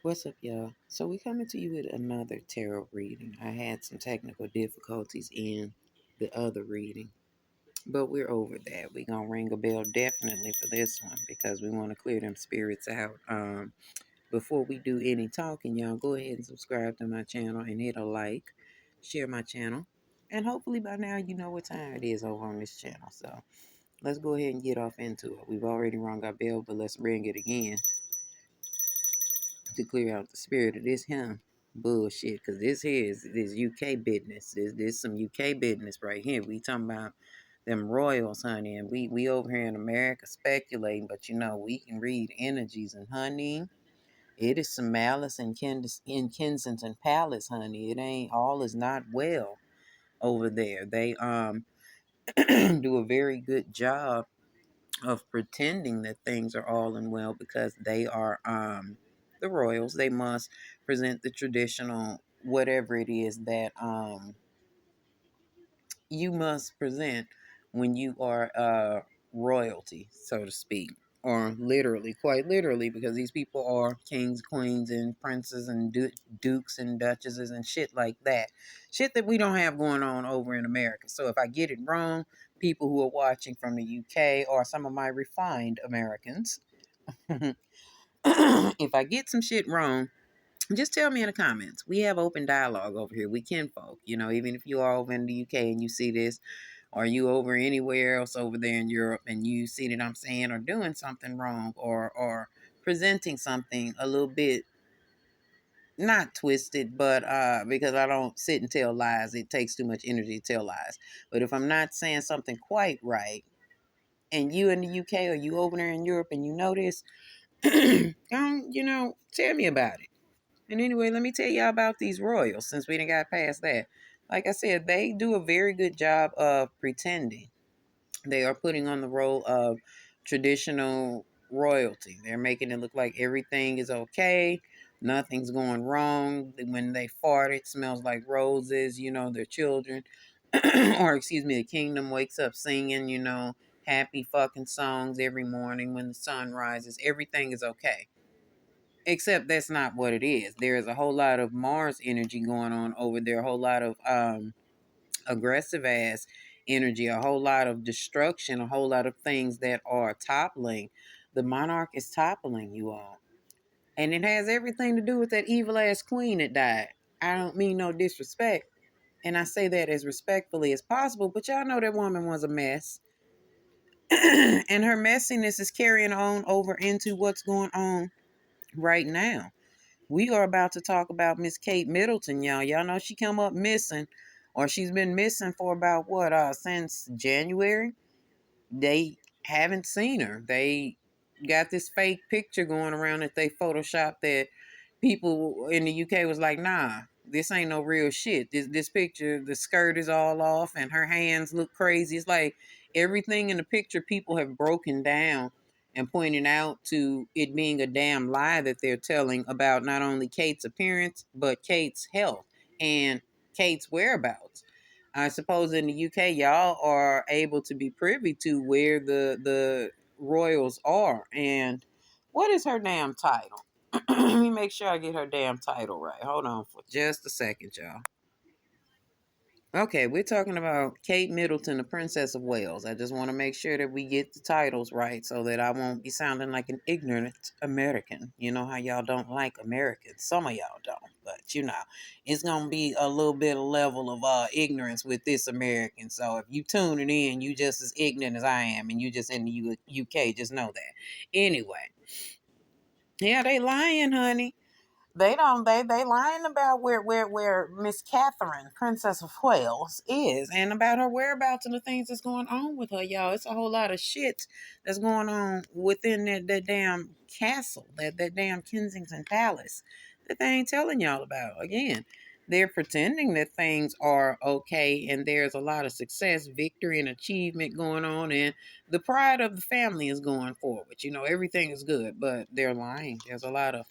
What's up, y'all? So we coming to you with another tarot reading. I had some technical difficulties in the other reading, but we're over that. We're gonna ring a bell definitely for this one because we want to clear them spirits out. Before we do any talking, y'all go ahead and subscribe to my channel and hit a like, share my channel, and hopefully by now you know what time it is over on this channel. So let's go ahead and get off into it. We've already rung our bell, but let's ring it again to clear out the spirit of this him bullshit. Because this here is this UK business. This some UK business right here. We talking about them royals, honey. And we over here in America speculating. But, you know, we can read energies. And, honey, it is some malice in Kensington Palace, honey. It ain't all is not well over there. They do a very good job of pretending that things are all in well because they are the royals. They must present the traditional whatever it is that you must present when you are royalty, so to speak, or literally, quite literally, because these people are kings, queens, and princes, and dukes and duchesses and shit like that. Shit that we don't have going on over in America. So if I get it wrong, people who are watching from the UK or some of my refined Americans, if I get some shit wrong, just tell me in the comments. We have open dialogue over here. We kinfolk, you know, even if you are over in the UK and you see this, or you over anywhere else over there in Europe and you see that I'm saying or doing something wrong or presenting something a little bit not twisted, but because I don't sit and tell lies. It takes too much energy to tell lies. But if I'm not saying something quite right, and you in the UK or you over there in Europe and you know this, you know, tell me about it. And anyway, let me tell y'all about these royals since we didn't got past that. Like I said, they do a very good job of pretending. They are putting on the role of traditional royalty. They're making it look like everything is okay. Nothing's going wrong. When they fart, it smells like roses, you know, their children. Or, excuse me, the kingdom wakes up singing, you know, happy fucking songs every morning when the sun rises. Everything is okay. Except that's not what it is. There is a whole lot of Mars energy going on over there, a whole lot of aggressive ass energy, a whole lot of destruction, a whole lot of things that are toppling. The monarch is toppling, you all. And it has everything to do with that evil ass queen that died. I don't mean no disrespect. And I say that as respectfully as possible, but y'all know that woman was a mess. And her messiness is carrying on over into what's going on right now. We are about to talk about Miss Kate Middleton, y'all. Y'all know she come up missing, or she's been missing for about what, since January. They haven't seen her. They got this fake picture going around that they photoshopped that people in the UK was like, nah, this ain't no real shit. This picture, the skirt is all off and her hands look crazy. It's like everything in the picture people have broken down and pointed out to it being a damn lie that they're telling about not only Kate's appearance, but Kate's health and Kate's whereabouts. I suppose in the UK, y'all are able to be privy to where the royals are. And what is her damn title? Let me make sure I get her damn title right. Hold on for just a second, y'all. Okay, we're talking about Kate Middleton, the Princess of Wales. I just want to make sure that we get the titles right so that I won't be sounding like an ignorant American. You know how y'all don't like Americans. Some of y'all don't, but you know, it's going to be a little bit of level of ignorance with this American. So if you tune it in, you just as ignorant as I am, and you just in the UK, just know that. Anyway, yeah, they lying, honey. They don't they lying about where Miss Catherine, Princess of Wales, is and about her whereabouts and the things that's going on with her, y'all. It's a whole lot of shit that's going on within that damn castle, that damn Kensington Palace that they ain't telling y'all about. Again, they're pretending that things are okay and there's a lot of success, victory, and achievement going on, and the pride of the family is going forward. You know, everything is good, but they're lying. There's a lot of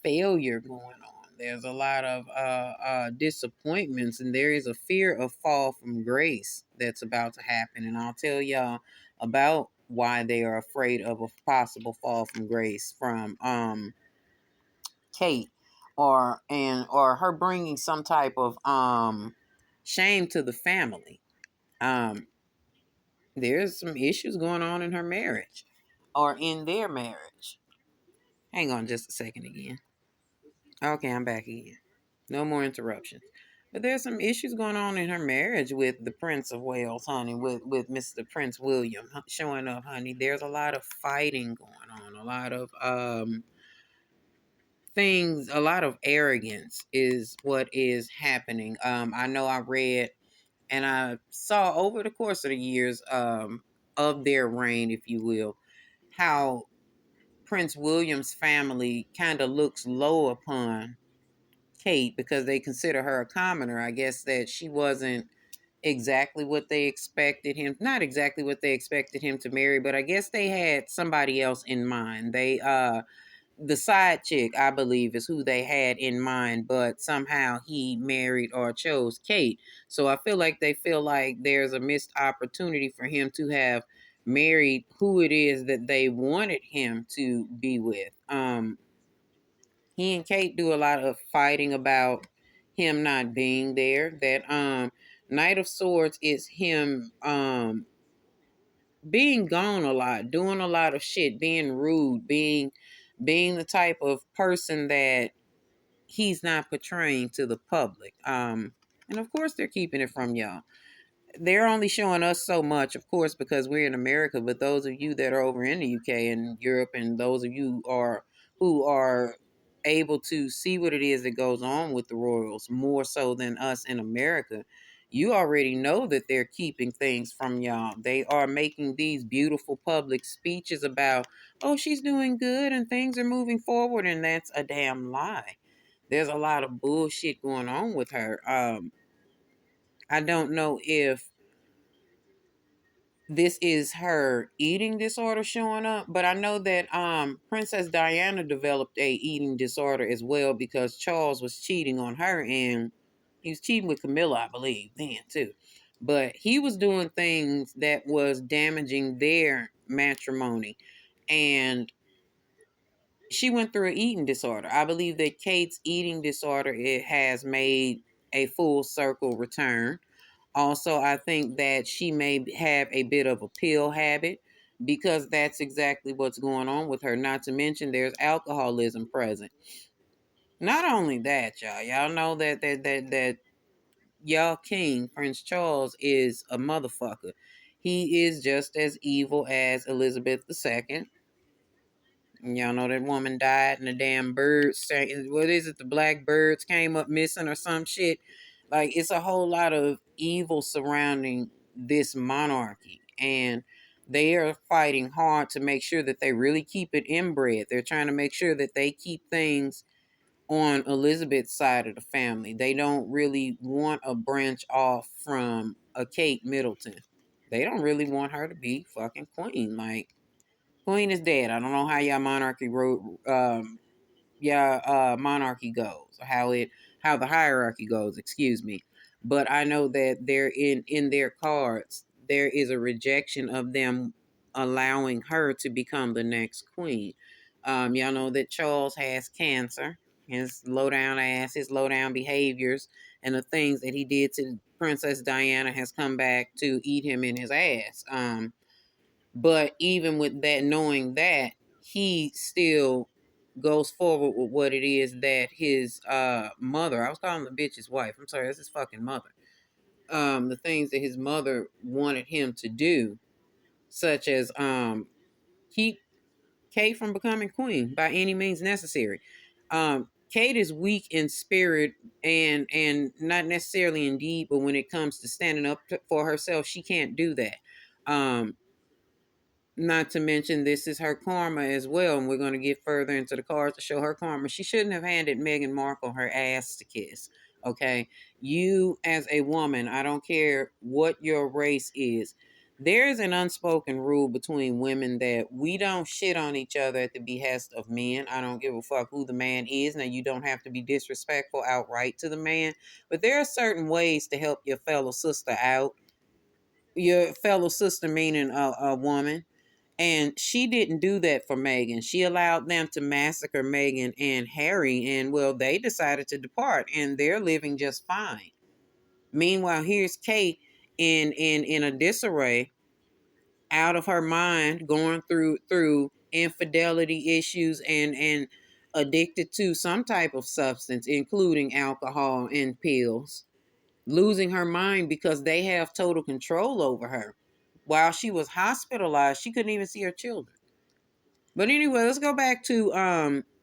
failure going on. There's a lot of disappointments, and there is a fear of fall from grace that's about to happen. And I'll tell y'all about why they are afraid of a possible fall from grace from Kate, or her bringing some type of shame to the family. Um, there's some issues going on in her marriage or in their marriage. Hang on just a second again. Okay, I'm back again. No more interruptions. But there's some issues going on in her marriage with the Prince of Wales, honey, with Mr. Prince William showing up, honey. There's a lot of fighting going on, a lot of things, a lot of arrogance is what is happening. I know I read and I saw over the course of the years of their reign, if you will, how Prince William's family kind of looks low upon Kate because they consider her a commoner. I guess that she wasn't exactly what they expected him, not exactly what they expected him to marry, but I guess they had somebody else in mind. The side chick, I believe, is who they had in mind, but somehow he married or chose Kate. So I feel like they feel like there's a missed opportunity for him to have married who it is that they wanted him to be with. He and Kate do a lot of fighting about him not being there. That Knight of Swords is him being gone a lot, doing a lot of shit, being rude, being the type of person that he's not portraying to the public. And of course they're keeping it from y'all. They're only showing us so much, of course, because we're in America. But those of you that are over in the UK and Europe, and those of you who are able to see what it is that goes on with the royals more so than us in America, you already know that they're keeping things from y'all. They are making these beautiful public speeches about, oh, she's doing good and things are moving forward, and that's a damn lie. There's a lot of bullshit going on with her. I don't know if this is her eating disorder showing up, but I know that Princess Diana developed a eating disorder as well because Charles was cheating on her, and he was cheating with Camilla, I believe, then too. But he was doing things that was damaging their matrimony, and she went through an eating disorder. I believe that Kate's eating disorder, it has made a full circle return. Also, I think that she may have a bit of a pill habit because that's exactly what's going on with her. Not to mention there's alcoholism present. Not only that, y'all know that y'all king, Prince Charles, is a motherfucker. He is just as evil as Elizabeth II. Y'all know that woman died and the damn birds, what is it, the black birds came up missing or some shit. Like, it's a whole lot of evil surrounding this monarchy. And they are fighting hard to make sure that they really keep it inbred. They're trying to make sure that they keep things on Elizabeth's side of the family. They don't really want a branch off from a Kate Middleton. They don't really want her to be fucking queen. Like, Queen is dead. I don't know how y'all monarchy goes, how the hierarchy goes, excuse me. But I know that they're in their cards, there is a rejection of them allowing her to become the next queen. Y'all know that Charles has cancer. His low down ass, his low down behaviors, and the things that he did to Princess Diana has come back to eat him in his ass. But even with that, knowing that, he still goes forward with what it is that his mother, I was calling the bitch his wife. I'm sorry, that's his fucking mother. The things that his mother wanted him to do, such as keep Kate from becoming queen by any means necessary. Kate is weak in spirit and not necessarily in deed, but when it comes to standing up for herself, she can't do that. Not to mention, this is her karma as well, and we're going to get further into the cards to show her karma. She shouldn't have handed Meghan Markle her ass to kiss. Okay, you as a woman, I don't care what your race is. There's an unspoken rule between women that we don't shit on each other at the behest of men. I don't give a fuck who the man is. Now, you don't have to be disrespectful outright to the man, but there are certain ways to help your fellow sister out. Your fellow sister meaning a woman. And she didn't do that for Meghan. She allowed them to massacre Meghan and Harry, and well, they decided to depart, and they're living just fine. Meanwhile, here's Kate in a disarray, out of her mind, going through infidelity issues and addicted to some type of substance, including alcohol and pills, losing her mind because they have total control over her. While she was hospitalized, she couldn't even see her children. But anyway, let's go back to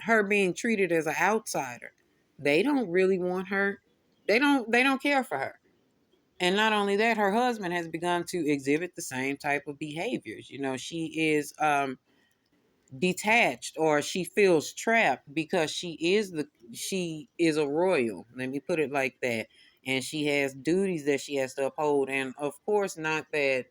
her being treated as an outsider. They don't really want her. They don't care for her. And not only that, her husband has begun to exhibit the same type of behaviors. You know, she is detached, or she feels trapped because she is a royal. Let me put it like that. And she has duties that she has to uphold. And of course, not that,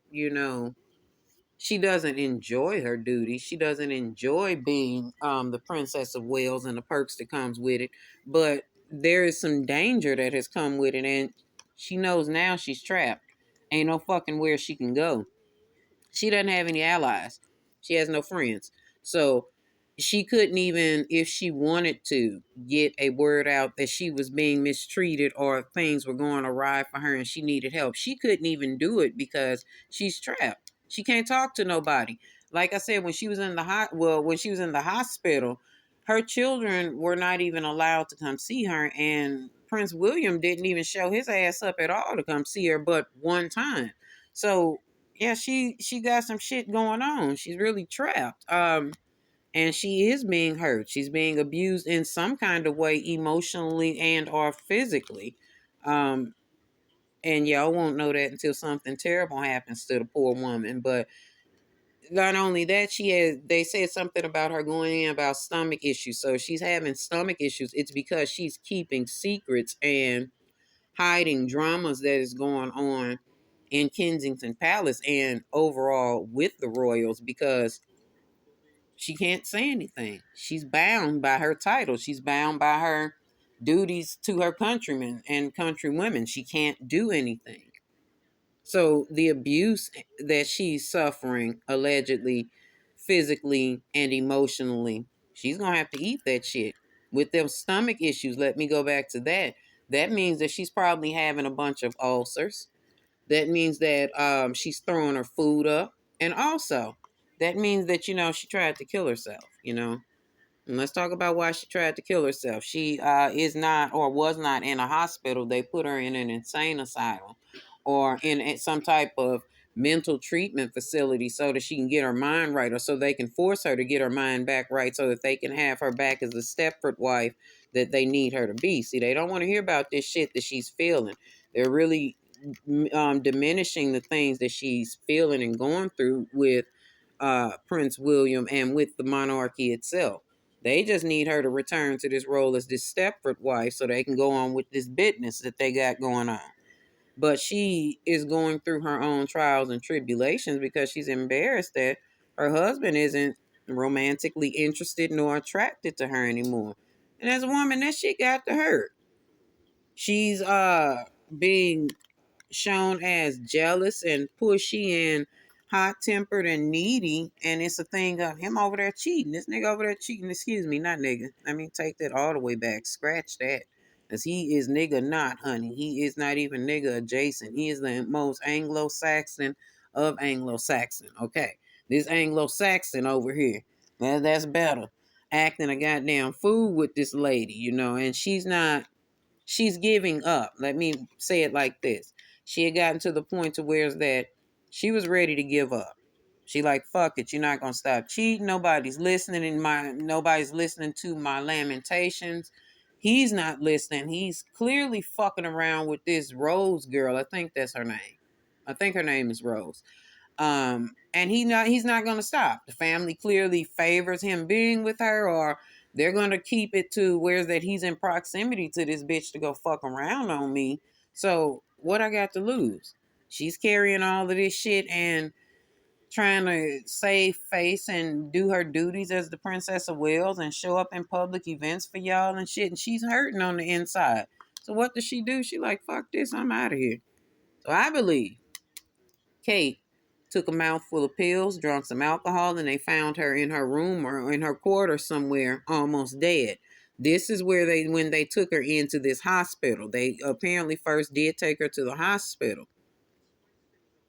she doesn't enjoy her duties. She doesn't enjoy being the Princess of Wales and the perks that comes with it. But there is some danger that has come with it, and she knows now she's trapped. Ain't no fucking where she can go. She doesn't have any allies. She has no friends. So she couldn't even, if she wanted to, get a word out that she was being mistreated or things were going awry for her and she needed help. She couldn't even do it because she's trapped. She can't talk to nobody. Like I said, when she was in when she was in the hospital, her children were not even allowed to come see her, and Prince William didn't even show his ass up at all to come see her but one time. So yeah, she got some shit going on. She's really trapped. And she is being hurt. She's being abused in some kind of way, emotionally and or physically. Um, and y'all won't know that until something terrible happens to the poor woman. But not only that, they said something about her going in about stomach issues. So if she's having stomach issues, it's because she's keeping secrets and hiding dramas that is going on in Kensington Palace and overall with the royals, because she can't say anything. She's bound by her title. She's bound by her duties to her countrymen and countrywomen. She can't do anything. So the abuse that she's suffering, allegedly, physically and emotionally, she's going to have to eat that shit. With them stomach issues, let me go back to that. That means that she's probably having a bunch of ulcers. That means that she's throwing her food up. And also, that means that, she tried to kill herself. And let's talk about why she tried to kill herself. She is not, or was not, in a hospital. They put her in an insane asylum or in some type of mental treatment facility so that she can get her mind right, or so they can force her to get her mind back right so that they can have her back as the Stepford wife that they need her to be. See, they don't want to hear about this shit that she's feeling. They're really diminishing the things that she's feeling and going through with Prince William and with the monarchy itself. They just need her to return to this role as this Stepford wife so they can go on with this business that they got going on. But she is going through her own trials and tribulations because she's embarrassed that her husband isn't romantically interested nor attracted to her anymore. And as a woman, that shit got to hurt. She's being shown as jealous and pushy and hot tempered and needy, and it's a thing of him over there cheating. This nigga over there cheating, excuse me, not nigga. I mean, take that all the way back. Scratch that. Because he is nigga not, honey. He is not even nigga adjacent. He is the most Anglo-Saxon of Anglo-Saxon. Okay. This Anglo-Saxon over here. That's better. Acting a goddamn fool with this lady, and she's giving up. Let me say it like this. She had gotten to the point to where is that she was ready to give up. She like, fuck it, you're not gonna stop cheating. Nobody's listening to my lamentations. He's not listening. He's clearly fucking around with this Rose girl. I think that's her name. I think her name is Rose. And he's not going to stop. The family clearly favors him being with her, or they're going to keep it to where that he's in proximity to this bitch to go fuck around on me. So what I got to lose? She's carrying all of this shit and trying to save face and do her duties as the Princess of Wales and show up in public events for y'all and shit. And she's hurting on the inside. So what does she do? She like, fuck this, I'm out of here. So I believe Kate took a mouthful of pills, drunk some alcohol, and they found her in her room or in her quarters somewhere, almost dead. This is where when they took her into this hospital, they apparently first did take her to the hospital.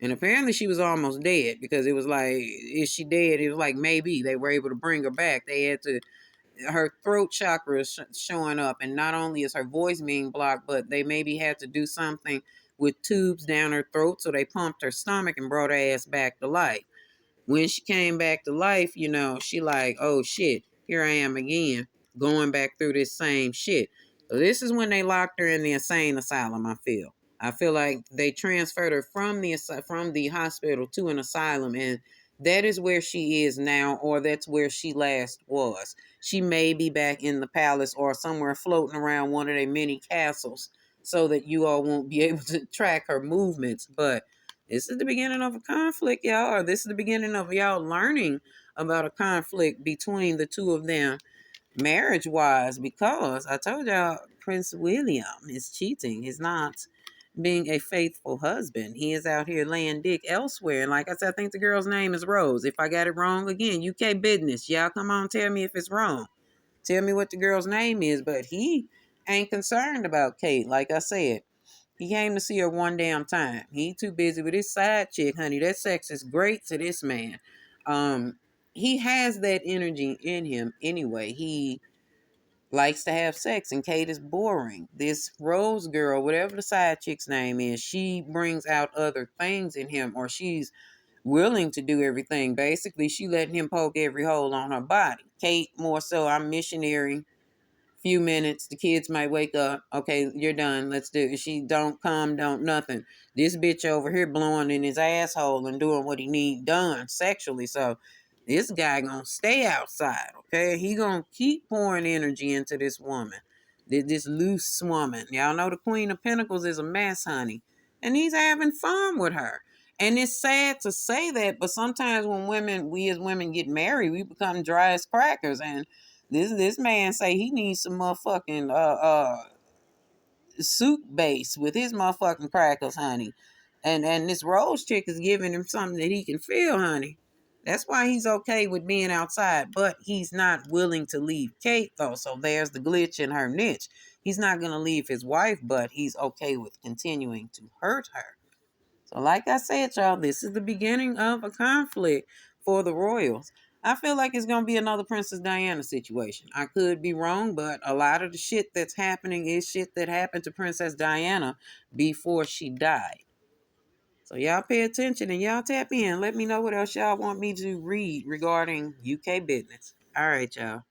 And apparently she was almost dead, because it was like, is she dead? It was like, maybe. They were able to bring her back. They had to, her throat chakra is showing up. And not only is her voice being blocked, but they maybe had to do something with tubes down her throat. So they pumped her stomach and brought her ass back to life. When she came back to life, she like, oh shit, here I am again, going back through this same shit. So this is when they locked her in the insane asylum, I feel like they transferred her from the hospital to an asylum, and that is where she is now, or that's where she last was. She may be back in the palace or somewhere floating around one of their many castles, so that you all won't be able to track her movements. But this is the beginning of a conflict, y'all, or this is the beginning of y'all learning about a conflict between the two of them, marriage wise, because I told y'all Prince William is cheating. He's not being a faithful husband. He is out here laying dick elsewhere. And like I said, I think the girl's name is Rose. If I got it wrong, again, UK business. Y'all come on, tell me if it's wrong. Tell me what the girl's name is. But he ain't concerned about Kate. Like I said, he came to see her one damn time. He too busy with his side chick, honey. That sex is great to this man. He has that energy in him anyway. He likes to have sex, and Kate is boring. This Rose girl, whatever the side chick's name is, she brings out other things in him, or she's willing to do everything. Basically, she letting him poke every hole on her body. Kate, more so, I'm missionary. Few minutes, the kids might wake up. Okay, you're done. Let's do it. She don't come, don't nothing. This bitch over here blowing in his asshole and doing what he need done sexually. So this guy gonna stay outside. Okay, he gonna keep pouring energy into this woman, this loose woman. Y'all know the Queen of Pentacles is a mess, honey, and he's having fun with her. And it's sad to say that, but sometimes when we as women get married, we become dry as crackers. And this man say he needs some motherfucking soup base with his motherfucking crackers, honey. And this Rose chick is giving him something that he can feel, honey. That's why he's okay with being outside, but he's not willing to leave Kate, though. So there's the glitch in her niche. He's not gonna leave his wife, but he's okay with continuing to hurt her. So, like I said, y'all, this is the beginning of a conflict for the royals. I feel like it's going to be another Princess Diana situation. I could be wrong, but a lot of the shit that's happening is shit that happened to Princess Diana before she died. So, y'all pay attention and y'all tap in. Let me know what else y'all want me to read regarding UK business. All right, y'all.